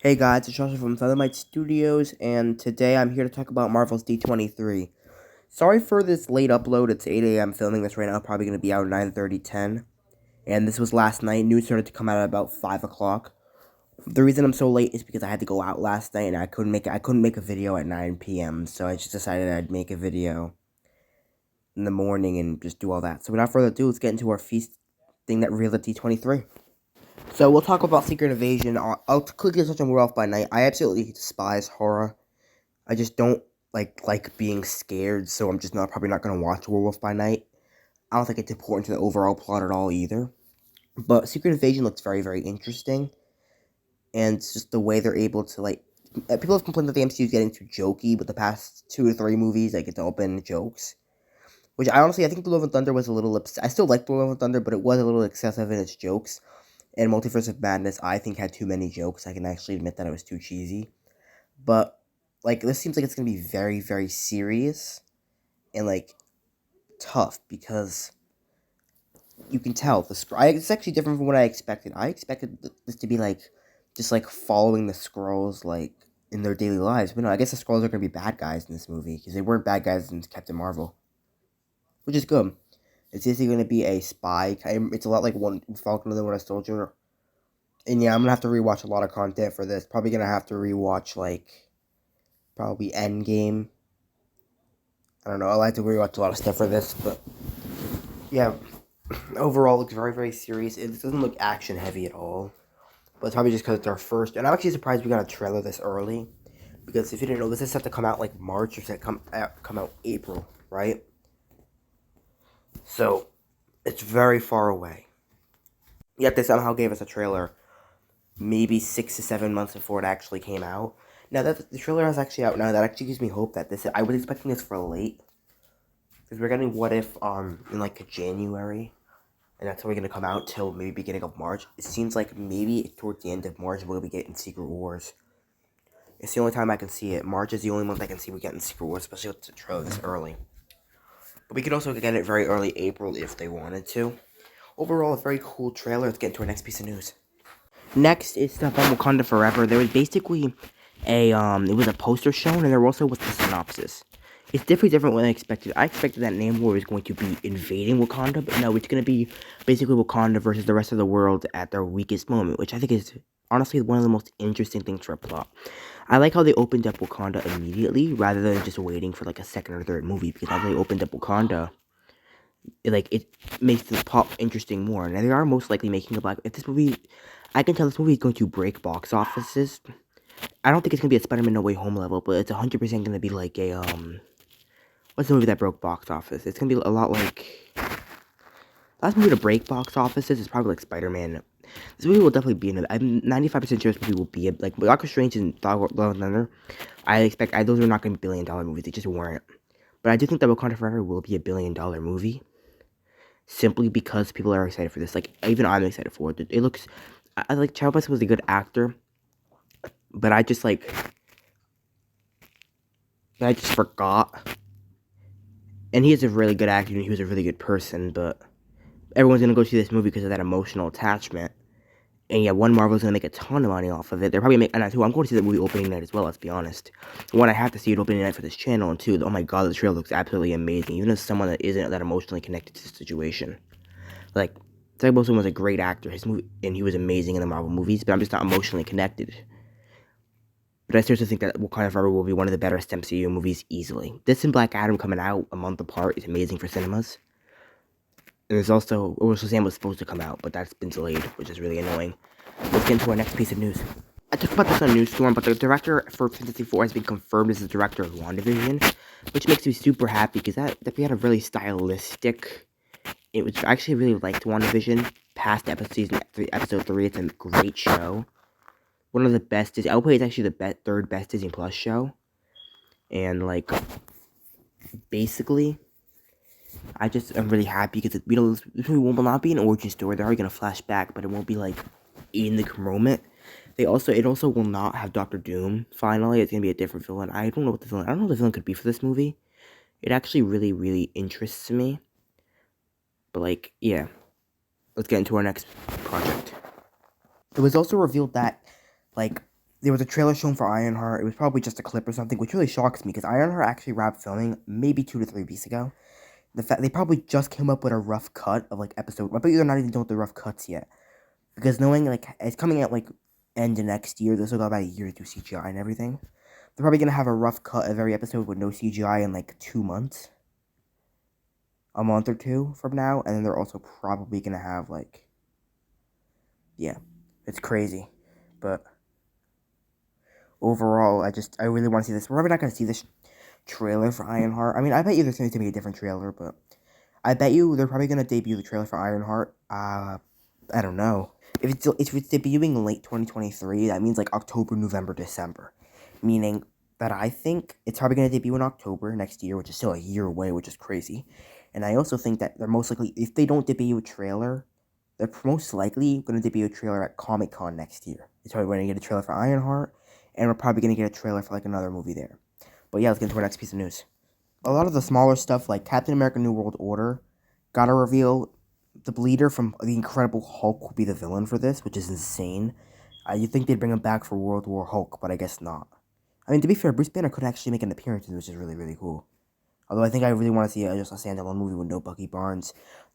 Hey guys, it's Joshua from Southern Studios, and today I'm here to talk about Marvel's D23. Sorry for this late upload, it's 8 a.m. filming this right now, probably going to be out at 9:30, 10. And this was last night, news started to come out at about 5 o'clock. The reason I'm so late is because I had to go out last night, and I couldn't make a video at 9 p.m., so I just decided I'd make a video in the morning and just do all that. So without further ado, let's get into our feast thing that revealed at D23. So we'll talk about Secret Invasion. I'll quickly touch on Werewolf by Night. I absolutely despise horror. I just don't like being scared, so I'm just probably not gonna watch Werewolf by Night. I don't think it's important to the overall plot at all either. But Secret Invasion looks very, very interesting, and it's just the way they're able to people have complained that the MCU is getting too jokey, but the past 2 or 3 movies, it's all been jokes. Which I think The Love and Thunder was a little. I still like The Love and Thunder, but it was a little excessive in its jokes. And Multiverse of Madness, I think, had too many jokes. I can actually admit that it was too cheesy. But, this seems like it's going to be very, very serious and, tough because you can tell. It's actually different from what I expected. I expected this to be, just, following the Skrulls, in their daily lives. But no, I guess the Skrulls are going to be bad guys in this movie because they weren't bad guys in Captain Marvel, which is good. It's basically going to be a spy. It's a lot like One Falcon and the Winter Soldier. And yeah, I'm going to have to rewatch a lot of content for this. Probably going to have to rewatch, probably Endgame. I don't know. I'll have to rewatch a lot of stuff for this. But, yeah, overall, it looks very, very serious. It doesn't look action-heavy at all. But it's probably just because it's our first. And I'm actually surprised we got a trailer this early. Because if you didn't know, this is set to come out, March or set to come out April, right? So, it's very far away. Yet they somehow gave us a trailer maybe 6 to 7 months before it actually came out. Now that the trailer is actually out now, that actually gives me hope that I was expecting this for late. Because we're getting What If in January. And that's when we're going to come out till maybe beginning of March. It seems like maybe towards the end of March we'll be getting Secret Wars. It's the only time I can see it. March is the only month I can see we getting Secret Wars, especially with the trailer this early. But we could also get it very early April if they wanted to. Overall, a very cool trailer. Let's get into our next piece of news. Next is stuff on Wakanda Forever. There was basically it was a poster shown, and there also was the synopsis. It's definitely different than I expected. I expected that Namor was going to be invading Wakanda, but no, it's going to be basically Wakanda versus the rest of the world at their weakest moment, which I think is honestly one of the most interesting things for a plot. I like how they opened up Wakanda immediately, rather than just waiting for a second or third movie, because how they opened up Wakanda, it makes the plot interesting more. And they are most likely making if this movie, I can tell this movie is going to break box offices. I don't think it's going to be a Spider-Man No Way Home level, but it's 100% going to be like a, what's the movie that broke box office? It's going to be a lot like, last movie to break box offices is probably like Spider-Man. This movie will definitely be in it. I'm 95% sure this movie will be, Doctor Strange and Love and Thunder, those are not going to be billion-dollar movies, they just weren't. But I do think that Wakanda Forever will be a billion-dollar movie, simply because people are excited for this. Even I'm excited for it. It looks, Chadwick Boseman was a good actor, but I just forgot. And he is a really good actor, and he was a really good person, but everyone's gonna go see this movie because of that emotional attachment. And yeah, one, Marvel's gonna make a ton of money off of it. They're probably and two, I'm going to see the movie opening night as well, let's be honest. One, I have to see it opening night for this channel, and two, oh my god, the trailer looks absolutely amazing, even as someone that isn't that emotionally connected to the situation. Chadwick Boseman was a great actor, and he was amazing in the Marvel movies, but I'm just not emotionally connected. But I seriously think that Wakanda Forever will be one of the better MCU movies easily. This and Black Adam coming out a month apart is amazing for cinemas. And there's also, Sam was supposed to come out, but that's been delayed, which is really annoying. Let's get into our next piece of news. I talked about this on Newstorm, but the director for Fantasy 4 has been confirmed as the director of WandaVision, which makes me super happy, because that we had a really stylistic, I actually really liked WandaVision. Past episode 3, it's a great show. One of the best I would say it's actually the third best Disney Plus show. And basically, I'm really happy because this movie will not be an origin story. They're already gonna flash back, but it won't be in the moment. It also will not have Doctor Doom. Finally, it's gonna be a different villain. I don't know what the villain could be for this movie. It actually really, really interests me. But yeah, let's get into our next project. It was also revealed that there was a trailer shown for Ironheart. It was probably just a clip or something, which really shocks me because Ironheart actually wrapped filming maybe 2 to 3 weeks ago. The fact they probably just came up with a rough cut of like episode. I bet they're not even done with the rough cuts yet, because knowing like it's coming out like end of next year, they still got about a year to do CGI and everything. They're probably gonna have a rough cut of every episode with no CGI in like 2 months, a month or two from now, and then they're also probably gonna have like, yeah, it's crazy, but overall, I really want to see this. We're probably not gonna see this trailer for Ironheart. I mean, I bet you there's going to be a different trailer, but I bet you they're probably going to debut the trailer for Ironheart. I don't know. If it's debuting in late 2023, that means like October, November, December. Meaning that I think it's probably going to debut in October next year, which is still a year away, which is crazy. And I also think that they're most likely, if they don't debut a trailer, they're most likely going to debut a trailer at Comic-Con next year. It's probably going to get a trailer for Ironheart, and we're probably going to get a trailer for like another movie there. But yeah, let's get into our next piece of news. A lot of the smaller stuff, like Captain America New World Order, got a reveal. The Bleeder from The Incredible Hulk will be the villain for this, which is insane. You'd think they'd bring him back for World War Hulk, but I guess not. I mean, to be fair, Bruce Banner could actually make an appearance, which is really, really cool. Although I think I really want to see just a standalone movie with no Bucky Barnes.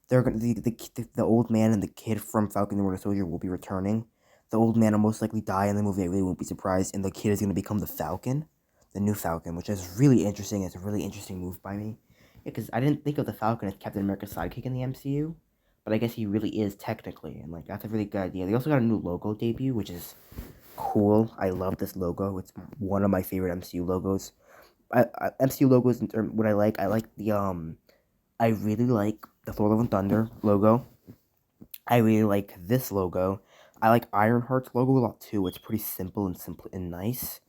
They're gonna, the old man and the kid from Falcon and the Winter Soldier will be returning. The old man will most likely die in the movie. I really won't be surprised. And the kid is going to become the Falcon. The new Falcon, which is really interesting. It's a really interesting move by me. Yeah, because I didn't think of the Falcon as Captain America's sidekick in the MCU, but I guess he really is technically, and like that's a really good idea. They also got a new logo debut, which is cool. I love this logo. It's one of my favorite MCU logos. MCU logos, what I like the I really like the Thor: Love and Thunder logo. I really like this logo. I like Ironheart's logo a lot too. It's pretty simple and nice.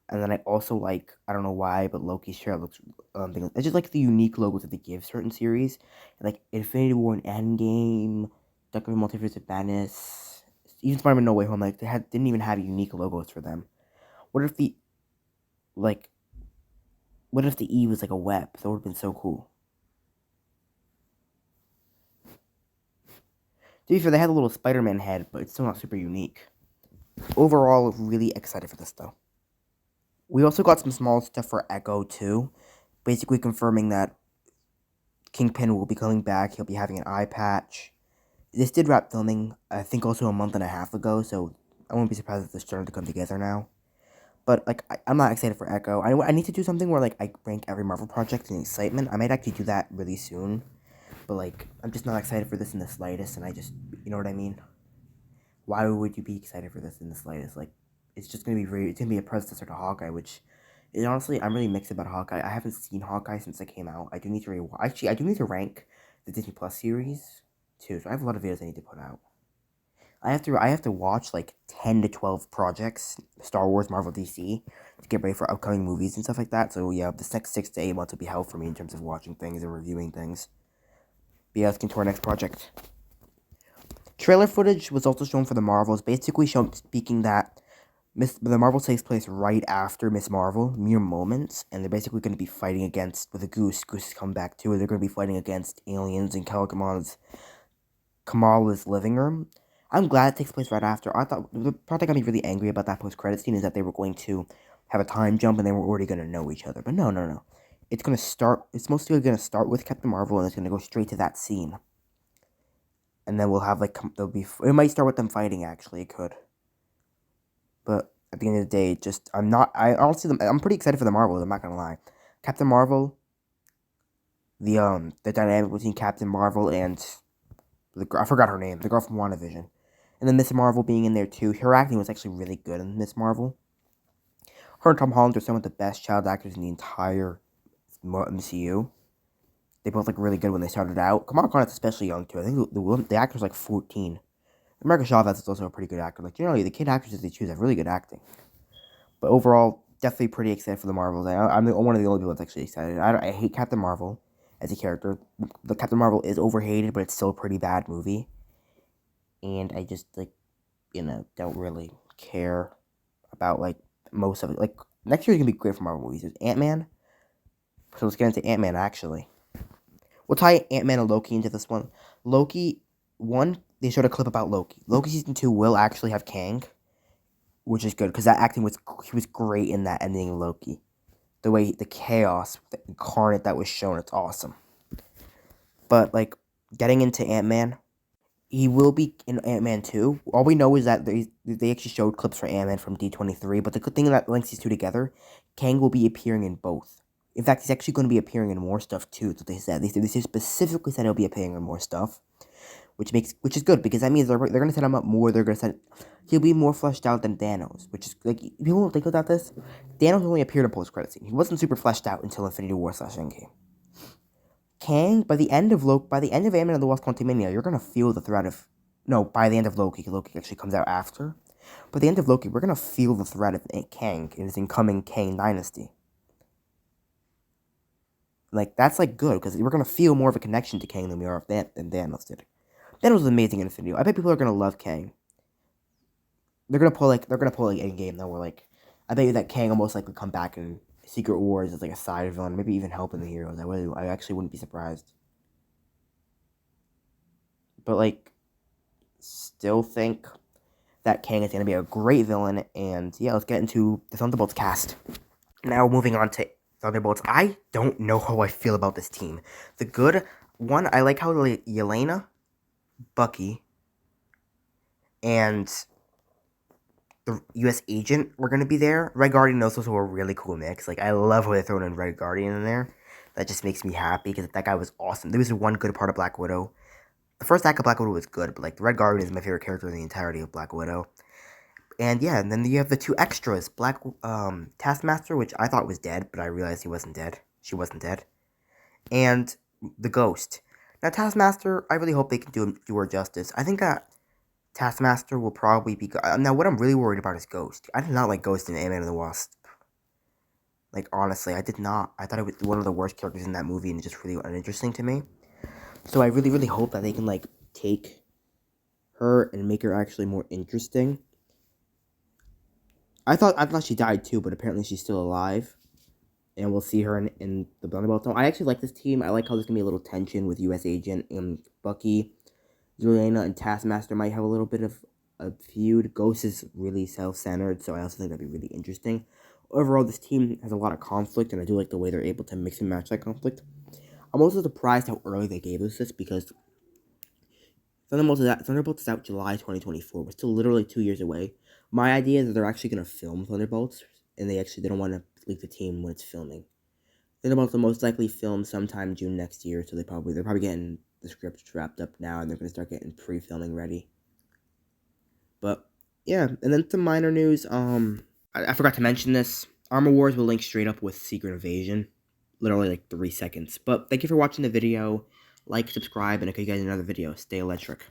And then I also like, I don't know why, but Loki's shirt looks, it's just like the unique logos that they give certain series. Like Infinity War and Endgame, Doctor Multiverse of Madness, even Spider-Man No Way Home, like, didn't even have unique logos for them. What if the, like, what if the E was like a web? That would have been so cool. To be fair, they had a little Spider-Man head, but it's still not super unique. Overall, really excited for this, though. We also got some small stuff for Echo, too. Basically confirming that Kingpin will be coming back. He'll be having an eye patch. This did wrap filming, I think, also a month and a half ago, so I won't be surprised if they're starting to come together now. But, like, I'm not excited for Echo. I need to do something where, like, I rank every Marvel project in excitement. I might actually do that really soon. But, like, I'm just not excited for this in the slightest, and you know what I mean? Why would you be excited for this in the slightest? Like, it's just gonna be it's gonna be a predecessor to Hawkeye, which, and honestly, I'm really mixed about Hawkeye. I haven't seen Hawkeye since it came out. I do need to actually, I do need to rank the Disney Plus series, too, so I have a lot of videos I need to put out. I have to watch, like, 10 to 12 projects, Star Wars, Marvel, DC, to get ready for upcoming movies and stuff like that, so yeah, this next 6 to 8 months will be hell for me in terms of watching things and reviewing things. But yeah, let's get to our next project. Trailer footage was also shown for the Marvels, basically speaking that the Marvel takes place right after Miss Marvel, mere moments, and they're basically going to be fighting against, with a Goose has come back too, they're going to be fighting against aliens in Kamala's living room. I'm glad it takes place right after. I thought, the part that got me really angry about that post-credit scene is that they were going to have a time jump and they were already going to know each other, but no. It's mostly going to start with Captain Marvel and it's going to go straight to that scene. And then we'll have, like, it might start with them fighting, actually, it could. But at the end of the day, I'm pretty excited for the Marvels, I'm not gonna lie. Captain Marvel, the dynamic between Captain Marvel and, I forgot her name, the girl from WandaVision. And then Miss Marvel being in there, too. Her acting was actually really good in Miss Marvel. Her and Tom Holland are some of the best child actors in the entire MCU. They both look really good when they started out. Kamala Khan is especially young, too. I think the actor's like 14. America Chavez is also a pretty good actor. Like, generally, the kid actors they choose have really good acting. But overall, definitely pretty excited for the Marvels. I'm one of the only people that's actually excited. I hate Captain Marvel as a character. The Captain Marvel is overhated, but it's still a pretty bad movie. And I just, like, don't really care about, like, most of it. Like, next year's gonna be great for Marvel movies. There's Ant-Man. So let's get into Ant-Man, actually. We'll tie Ant-Man and Loki into this one. Loki, they showed a clip about Loki. Loki Season 2 will actually have Kang. which is good because that acting he was great in that ending Loki. The way the chaos, the incarnate that was shown, it's awesome. But like getting into Ant-Man, he will be in Ant-Man 2. All we know is that they actually showed clips for Ant-Man from D23, but the good thing that links these two together, Kang will be appearing in both. In fact, he's actually going to be appearing in more stuff too. That's what they said. They specifically said he'll be appearing in more stuff, which is good because that means they're going to set him up more. They're going to set he'll be more fleshed out than Thanos, which is like people don't think about this. Thanos only appeared in post-credit scene. He wasn't super fleshed out until Infinity War / Endgame. Kang, by the end of Ant-Man and the Wasp: Quantumania, you're gonna feel the threat of by the end of Loki actually comes out after. By the end of Loki, we're gonna feel the threat of Kang in his incoming Kang dynasty. Like that's like good because we're gonna feel more of a connection to Kang than we are than Thanos did. Thanos was amazing in Infinity War. I bet people are gonna love Kang. They're gonna pull like Endgame though, where like I bet you that Kang almost likely come back in Secret Wars as like a side villain, maybe even helping the heroes. I actually wouldn't be surprised. But like, still think that Kang is gonna be a great villain. And yeah, let's get into the Thunderbolts cast. Now moving on to Thunderbolts. I don't know how I feel about this team. The good one, I like how Yelena, Bucky, and the U.S. agent were gonna be there. Red Guardian also a really cool mix. Like I love how they throw in Red Guardian in there. That just makes me happy because that guy was awesome. There was one good part of Black Widow. The first act of Black Widow was good, but like the Red Guardian is my favorite character in the entirety of Black Widow. And yeah, and then you have the two extras, Taskmaster, which I thought was dead, but I realized he wasn't dead. She wasn't dead. And the Ghost. Now Taskmaster, I really hope they can do her justice. I think that Taskmaster will probably be good. Now what I'm really worried about is Ghost. I did not like Ghost in Ant-Man and the Wasp. Like honestly, I did not. I thought it was one of the worst characters in that movie and just really uninteresting to me. So I really, really hope that they can like take her and make her actually more interesting. I thought she died too, but apparently she's still alive. And we'll see her in the Thunderbolts. I actually like this team. I like how there's going to be a little tension with U.S. Agent and Bucky. Yelena and Taskmaster might have a little bit of a feud. Ghost is really self-centered, so I also think that'd be really interesting. Overall, this team has a lot of conflict, and I do like the way they're able to mix and match that conflict. I'm also surprised how early they gave us this, because Thunderbolts is out July 2024. We're still literally 2 years away. My idea is that they're actually going to film Thunderbolts, and they don't want to leak the team when it's filming. Thunderbolts will most likely film sometime June next year, so they're probably getting the script wrapped up now, and they're going to start getting pre-filming ready. But yeah, and then some minor news. I forgot to mention this. Armor Wars will link straight up with Secret Invasion, literally like 3 seconds. But thank you for watching the video. Like, subscribe, and I'll catch you guys in another video. Stay electric.